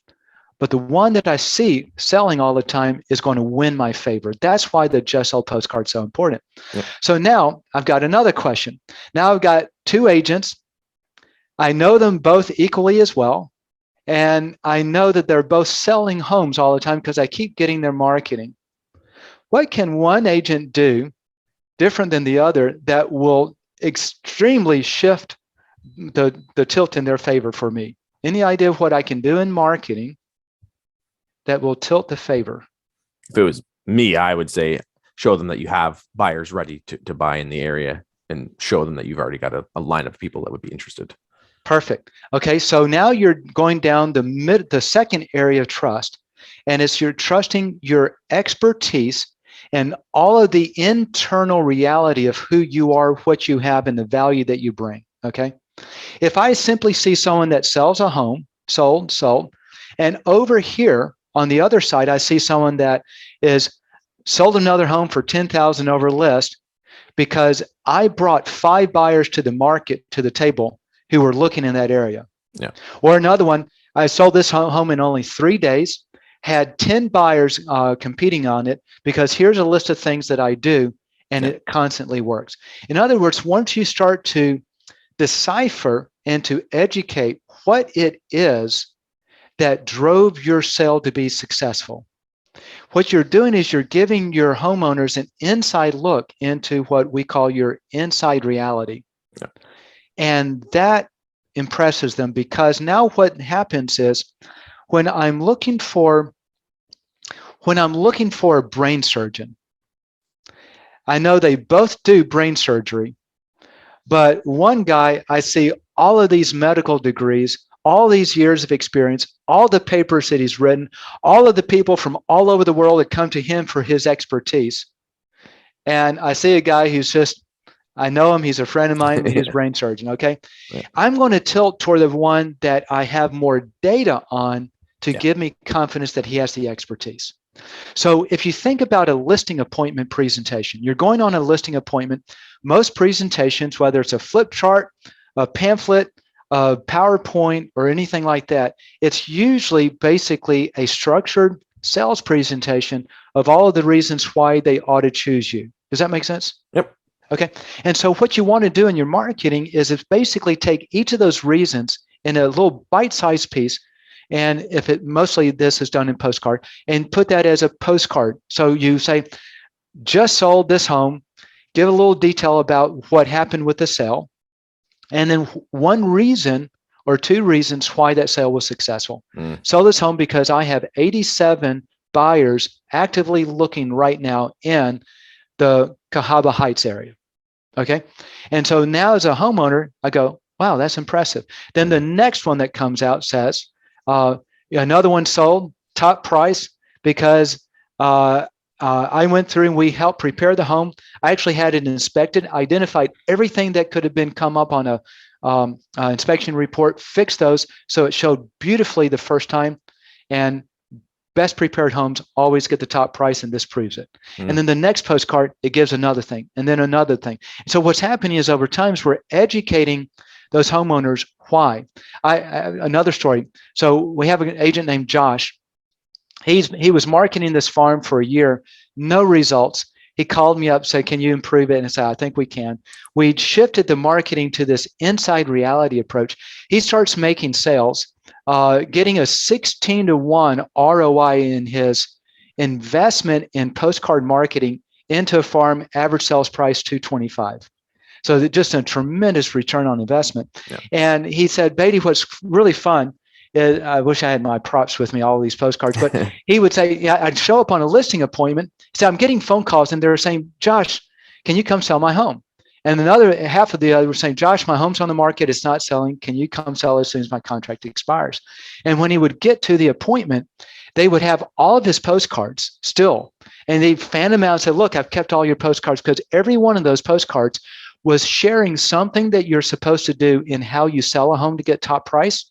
but the one that I see selling all the time is going to win my favor. That's why the just sold postcard is so important. Yep. So now I've got another question. Now I've got 2 agents. I know them both equally as well. And I know that they're both selling homes all the time because I keep getting their marketing. What can one agent do different than the other that will extremely shift the tilt in their favor for me? Any idea of what I can do in marketing that will tilt the favor? If it was me, I would say show them that you have buyers ready to buy in the area and show them that you've already got a line of people that would be interested. Perfect. Okay, so now you're going down the second area of trust, and it's you're trusting your expertise and all of the internal reality of who you are, what you have, and the value that you bring. Okay. If I simply see someone that sells a home, sold, and over here on the other side, I see someone that is sold another home for $10,000 over list because I brought 5 buyers to the market, to the table, who were looking in that area. Yeah. Or another one, I sold this home in only 3 days, had 10 buyers competing on it because here's a list of things that I do, and it constantly works. In other words, once you start to decipher and to educate what it is that drove your sale to be successful, What you're doing is you're giving your homeowners an inside look into what we call your inside reality. Yeah. And that impresses them, because now what happens is when I'm looking for a brain surgeon, I know they both do brain surgery, but one guy, I see all of these medical degrees, all these years of experience, all the papers that he's written, all of the people from all over the world that come to him for his expertise. And I see a guy who's just, I know him, he's a friend of mine, he's a brain surgeon, okay? Yeah. I'm going to tilt toward the one that I have more data on to give me confidence that he has the expertise. So if you think about a listing appointment presentation, you're going on a listing appointment. Most presentations, whether it's a flip chart, a pamphlet, a PowerPoint, or anything like that, it's usually basically a structured sales presentation of all of the reasons why they ought to choose you. Does that make sense? Yep. Okay. And so what you want to do in your marketing is basically take each of those reasons in a little bite-sized piece. And if it mostly this is done in postcard, and put that as a postcard. So you say, just sold this home, give a little detail about what happened with the sale, and then one reason or two reasons why that sale was successful. Sell this home because I have 87 buyers actively looking right now in the Cahaba Heights area. Okay. And so now as a homeowner, I go, wow, that's impressive. Then the next one that comes out says, another one sold, top price, because I went through and we helped prepare the home. I actually had it inspected, identified everything that could have been come up on a inspection report, fixed those so it showed beautifully the first time. And best prepared homes always get the top price, and this proves it. And then the next postcard, it gives another thing, and then another thing. So what's happening is over time, we're educating those homeowners why. Another story. So we have an agent named Josh. He was marketing this farm for a year, no results. He called me up, said, "Can you improve it?" And I said, "I think we can." We shifted the marketing to this inside reality approach. He starts making sales, getting a 16-to-1 ROI in his investment in postcard marketing into a farm, average sales price $225. So just a tremendous return on investment. Yeah. And he said, "Beatty, what's really fun is," I wish I had my props with me, all these postcards, but he would say, yeah, I'd show up on a listing appointment. So I'm getting phone calls and they're saying, "Josh, can you come sell my home?" And another half of the other were saying, "Josh, my home's on the market. It's not selling. Can you come sell as soon as my contract expires?" And when he would get to the appointment, they would have all of his postcards still. And they'd fan them out and say, "Look, I've kept all your postcards," because every one of those postcards was sharing something that you're supposed to do in how you sell a home to get top price.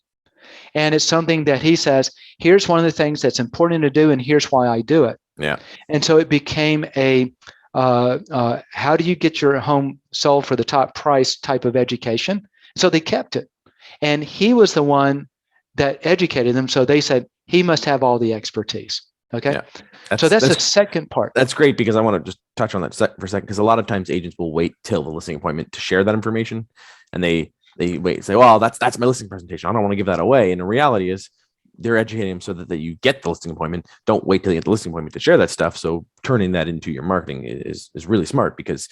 And it's something that he says, here's one of the things that's important to do, and here's why I do it. Yeah. And so it became a how do you get your home sold for the top price type of education. So they kept it. And he was the one that educated them. So they said, he must have all the expertise. Okay. Yeah. So that's the second part. That's great, because I want to just touch on that for a second, because a lot of times agents will wait till the listing appointment to share that information, and they wait and say, "Well, that's my listing presentation. I don't want to give that away." And the reality is, they're educating them so that you get the listing appointment. Don't wait till you get the listing appointment to share that stuff. So turning that into your marketing is really smart, because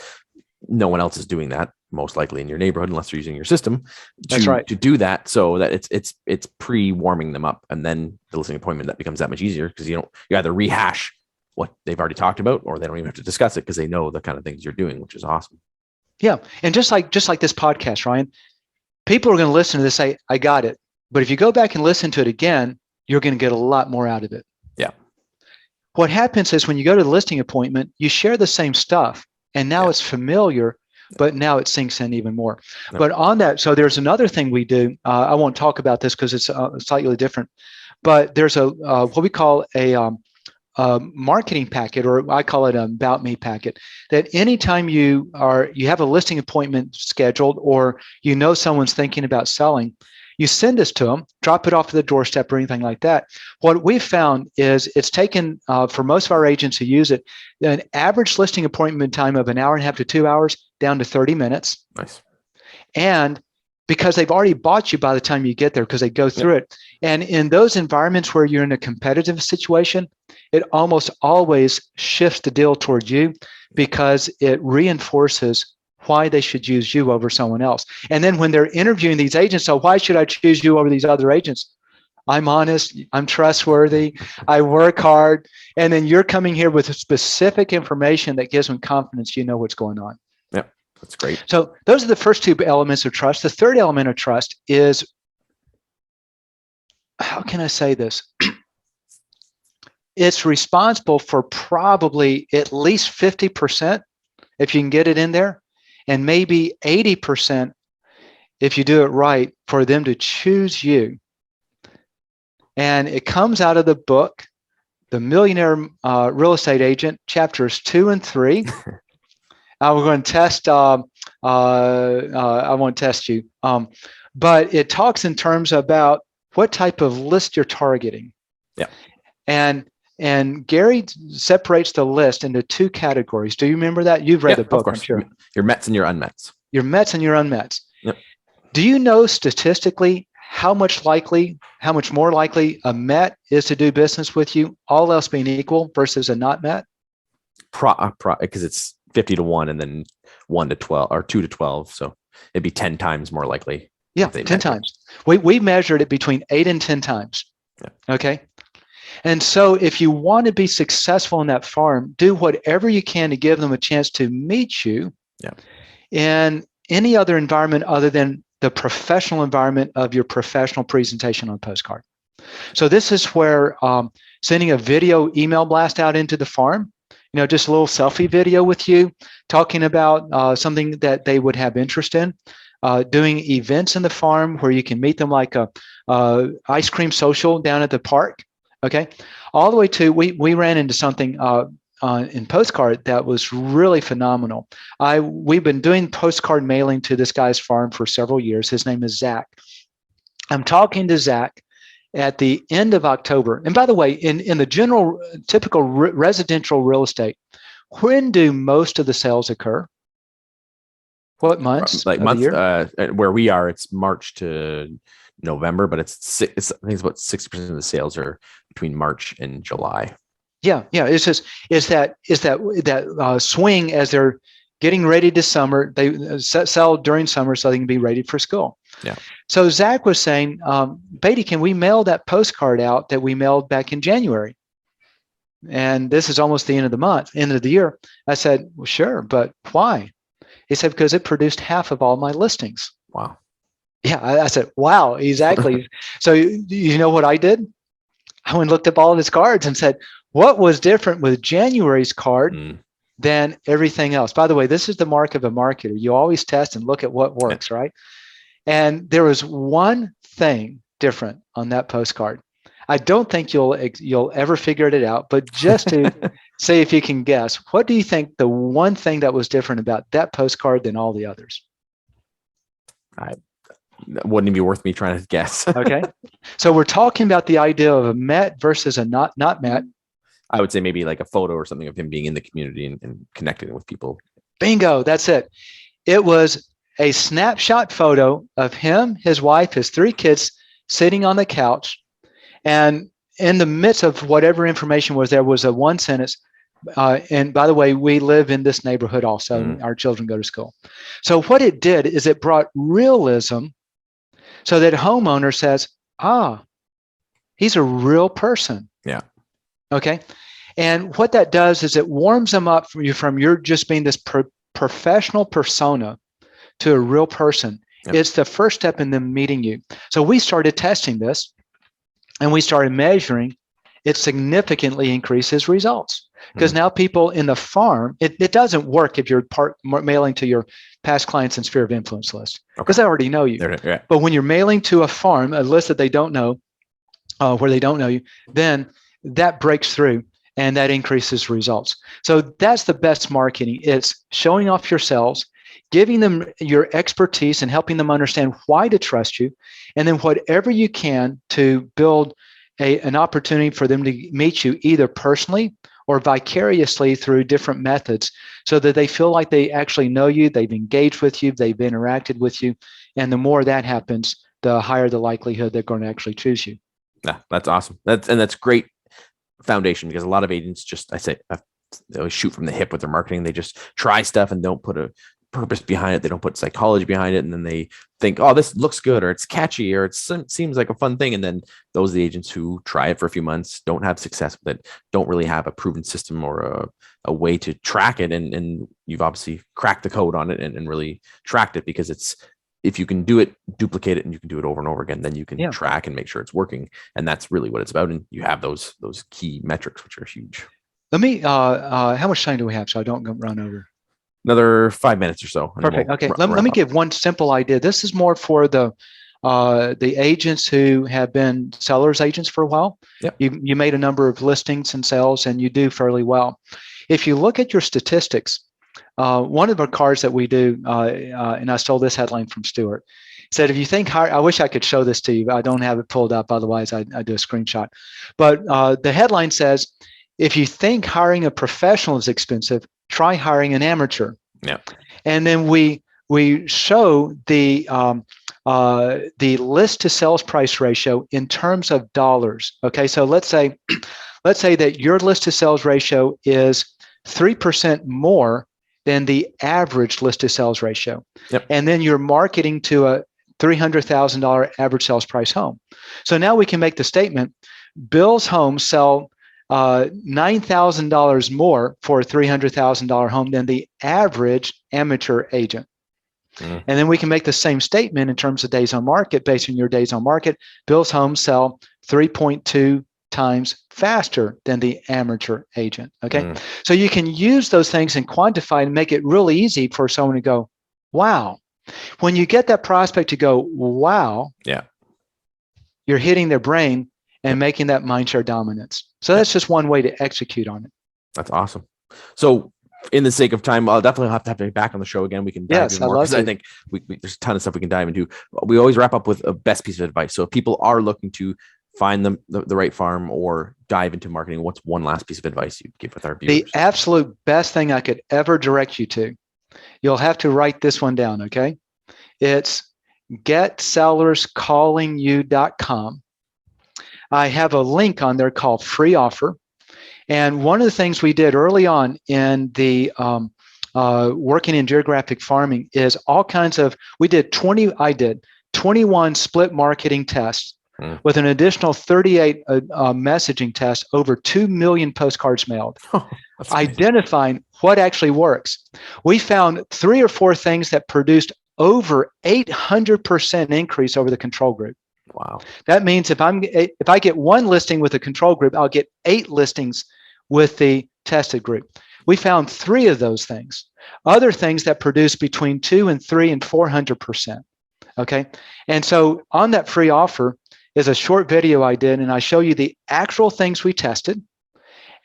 no one else is doing that, most likely in your neighborhood, unless they're using your system to do that, so that it's pre-warming them up. And then the listing appointment, that becomes that much easier, because you either rehash what they've already talked about, or they don't even have to discuss it, because they know the kind of things you're doing, which is awesome. Yeah. And just like this podcast, Ryan, people are going to listen to this, say, "I got it." But if you go back and listen to it again, you're going to get a lot more out of it. Yeah. What happens is when you go to the listing appointment, you share the same stuff, and now it's familiar, but now it sinks in even more. No. But on that, so there's another thing we do. I won't talk about this because it's slightly different, but there's a what we call a marketing packet, or I call it an About Me packet, that anytime you have a listing appointment scheduled, or someone's thinking about selling, you send this to them, drop it off at the doorstep or anything like that. What we've found is it's taken, for most of our agents who use it, an average listing appointment time of 1.5 hours to 2 hours down to 30 minutes. Nice. And because they've already bought you by the time you get there because they go through it. And in those environments where you're in a competitive situation, it almost always shifts the deal towards you because it reinforces why they should use you over someone else. And then when they're interviewing these agents, so why should I choose you over these other agents? I'm honest, I'm trustworthy, I work hard. And then you're coming here with specific information that gives them confidence you know what's going on. Yeah, that's great. So those are the first two elements of trust. The third element of trust is, how can I say this? It's responsible for probably at least 50%, if you can get it in there, and maybe 80% if you do it right, for them to choose you. And it comes out of the book, The Millionaire Real Estate Agent, chapters 2 and 3. We're going to test, I won't test you, but it talks in terms about what type of list you're targeting. Yeah. And Gary separates the list into two categories. Do you remember that? You've read the book, of course. I'm sure. Your Mets and your unmets. Your Mets and your unmets. Yep. Do you know statistically how much more likely a Met is to do business with you, all else being equal, versus a not Met? Because it's 50-1 and then 1 to 12 or 2 to 12. So it'd be 10 times more likely. Yeah, 10 times. We measured it between 8 and 10 times. Yeah. Okay. And so if you want to be successful in that farm, do whatever you can to give them a chance to meet you in any other environment other than the professional environment of your professional presentation on a postcard. So this is where sending a video email blast out into the farm, just a little selfie video with you, talking about something that they would have interest in, doing events in the farm where you can meet them, like a ice cream social down at the park. Okay, all the way to we ran into something in postcard that was really phenomenal. We've been doing postcard mailing to this guy's farm for several years. His name is Zach. I'm talking to Zach at the end of October. And by the way, in the general typical residential real estate, when do most of the sales occur? What months? Like month where we are, it's March to November, but it's I think it's about 60% of the sales are between March and July. Yeah. It's just that swing as they're getting ready to summer. They sell during summer so they can be ready for school. Yeah. So Zach was saying, Beatty, can we mail that postcard out that we mailed back in January? And this is almost the end of the month, end of the year. I said, well, sure, but why? He said, because it produced half of all my listings. Wow. Yeah, I said, wow, exactly. So you know what I did? I went and looked up all of his cards and said, what was different with January's card than everything else? By the way, this is the mark of a marketer. You always test and look at what works, right? And there was one thing different on that postcard. I don't think you'll ever figure it out, but just to see if you can guess, what do you think the one thing that was different about that postcard than all the others? Wouldn't it be worth me trying to guess? Okay. So we're talking about the idea of a Met versus a not Met. I would say maybe like a photo or something of him being in the community and connecting with people. Bingo. That's it. It was a snapshot photo of him, his wife, his 3 kids sitting on the couch. And in the midst of whatever information was there was a one sentence. And by the way, we live in this neighborhood also. Our children go to school. So what it did is it brought realism so that homeowner says, he's a real person. Yeah. Okay. And what that does is it warms them up from your just being this professional persona to a real person. Yep. It's the first step in them meeting you. So we started testing this and we started measuring. It significantly increases results because now people in the farm, it doesn't work if you're mailing to your past clients and sphere of influence list because they already know you. Yeah. But when you're mailing to a farm, a list that they don't know, where they don't know you, then that breaks through and that increases results. So that's the best marketing. It's showing off yourselves, giving them your expertise and helping them understand why to trust you. And then whatever you can to build an opportunity for them to meet you either personally or vicariously through different methods so that they feel like they actually know you, they've engaged with you, they've interacted with you. And the more that happens, the higher the likelihood they're going to actually choose you. Yeah, that's awesome. That's great foundation, because a lot of agents just, they always shoot from the hip with their marketing. They just try stuff and don't put a purpose behind it. They don't put psychology behind it. And then they think, oh, this looks good, or it's catchy, or it seems like a fun thing. And then those are the agents who try it for a few months, don't have success with it, don't really have a proven system or a way to track it. And you've obviously cracked the code on it and really tracked it, because if you can do it, duplicate it, and you can do it over and over again, then you can track and make sure it's working. And that's really what it's about. And you have those key metrics, which are huge. Let me, how much time do we have so I don't run over? Another 5 minutes or so. Perfect. Okay. Let me give one simple idea. This is more for the agents who have been sellers agents for a while. Yep. You made a number of listings and sales, and you do fairly well. If you look at your statistics, one of the cards that we do, and I stole this headline from Stuart, said, if you think I wish I could show this to you. I don't have it pulled up. Otherwise, I do a screenshot. But the headline says, if you think hiring a professional is expensive, try hiring an amateur. Yeah. And then we show the list to sales price ratio in terms of dollars. Okay, so let's say that your list to sales ratio is 3% more than the average list to sales ratio. Yep. And then you're marketing to a $300,000 average sales price home. So now we can make the statement, Bill's homes sell $9,000 more for a $300,000 home than the average amateur agent. And then we can make the same statement in terms of days on market. Based on your days on market, Bill's homes sell 3.2 times faster than the amateur agent. Okay. So you can use those things and quantify and make it really easy for someone to go, wow. When you get that prospect to go, wow, you're hitting their brain and making that mind share dominance. So that's just one way to execute on it. That's awesome. So in the sake of time, I'll definitely have to be back on the show again. We can dive in more, because I think there's a ton of stuff we can dive into. We always wrap up with a best piece of advice. So if people are looking to find the right farm or dive into marketing, what's one last piece of advice you'd give with our viewers? The absolute best thing I could ever direct you to, you'll have to write this one down, okay? It's getsellerscallingyou.com. I have a link on there called free offer. And one of the things we did early on in the working in geographic farming is all kinds of, I did 21 split marketing tests with an additional 38 messaging tests, over 2 million postcards mailed, identifying what actually works. We found 3 or 4 things that produced over 800% increase over the control group. Wow. That means if I get one listing with a control group, I'll get 8 listings with the tested group. We found 3 of those things. Other things that produce between 2 and 3 and 400%. Okay. And so on that free offer is a short video I did, and I show you the actual things we tested.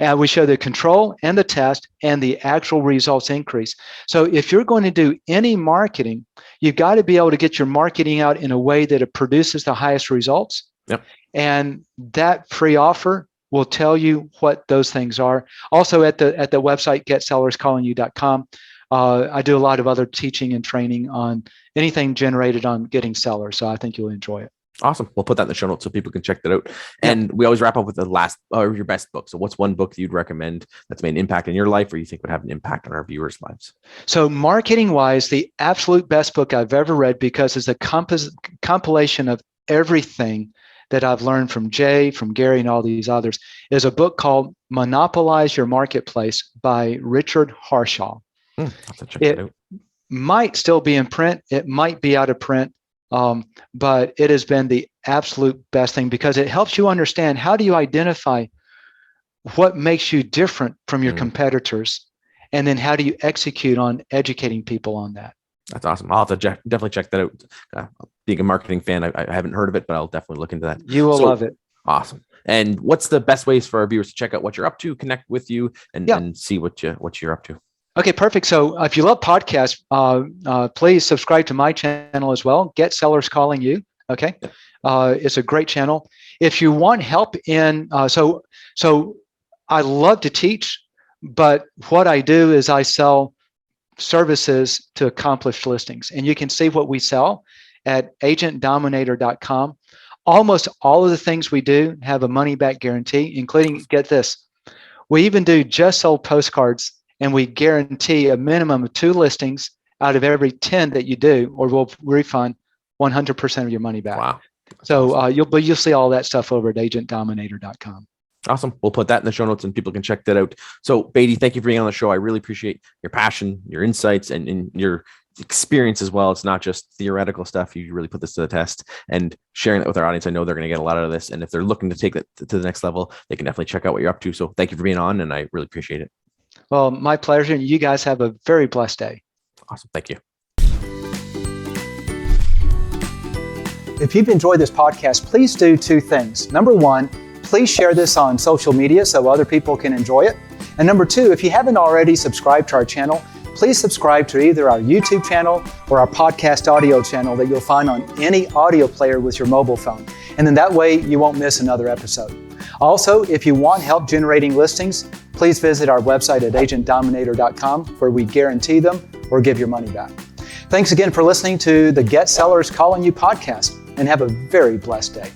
And we show the control and the test and the actual results increase. So if you're going to do any marketing, you've got to be able to get your marketing out in a way that it produces the highest results. Yep. And that free offer will tell you what those things are. Also at the website, getsellerscallingyou.com, I do a lot of other teaching and training on anything generated on getting sellers. So I think you'll enjoy it. Awesome. We'll put that in the show notes so people can check that out. And we always wrap up with the last, or your best book. So what's one book that you'd recommend that's made an impact in your life, or you think would have an impact on our viewers' lives? So marketing wise, the absolute best book I've ever read, because it's a compilation of everything that I've learned from Jay, from Gary, and all these others, is a book called Monopolize Your Marketplace by Richard Harshaw. It might still be in print. It might be out of print. But it has been the absolute best thing, because it helps you understand how do you identify what makes you different from your competitors, and then how do you execute on educating people on that. That's awesome. I'll have to definitely check that out. Being a marketing fan, I haven't heard of it, but I'll definitely look into that. You will love it. Awesome. And what's the best ways for our viewers to check out what you're up to, connect with you, and see what you're up to? Okay, perfect. So if you love podcasts, please subscribe to my channel as well. Get Sellers Calling You. Okay. It's a great channel. If you want help in, so I love to teach, but what I do is I sell services to accomplish listings. And you can see what we sell at agentdominator.com. Almost all of the things we do have a money back guarantee, including, get this, we even do just sold postcards, and we guarantee a minimum of 2 listings out of every 10 that you do, or we'll refund 100% of your money back. Wow. So awesome. You'll see all that stuff over at agentdominator.com. Awesome. We'll put that in the show notes and people can check that out. So Beatty, thank you for being on the show. I really appreciate your passion, your insights, and your experience as well. It's not just theoretical stuff. You really put this to the test, and sharing that with our audience. I know they're going to get a lot out of this. And if they're looking to take that to the next level, they can definitely check out what you're up to. So thank you for being on, and I really appreciate it. Well, my pleasure. And you guys have a very blessed day. Awesome. Thank you. If you've enjoyed this podcast, please do 2 things. Number 1, please share this on social media so other people can enjoy it. And number 2, if you haven't already subscribed to our channel, please subscribe to either our YouTube channel or our podcast audio channel that you'll find on any audio player with your mobile phone. And then that way you won't miss another episode. Also, if you want help generating listings, please visit our website at agentdominator.com, where we guarantee them or give your money back. Thanks again for listening to the Get Sellers Calling You podcast, and have a very blessed day.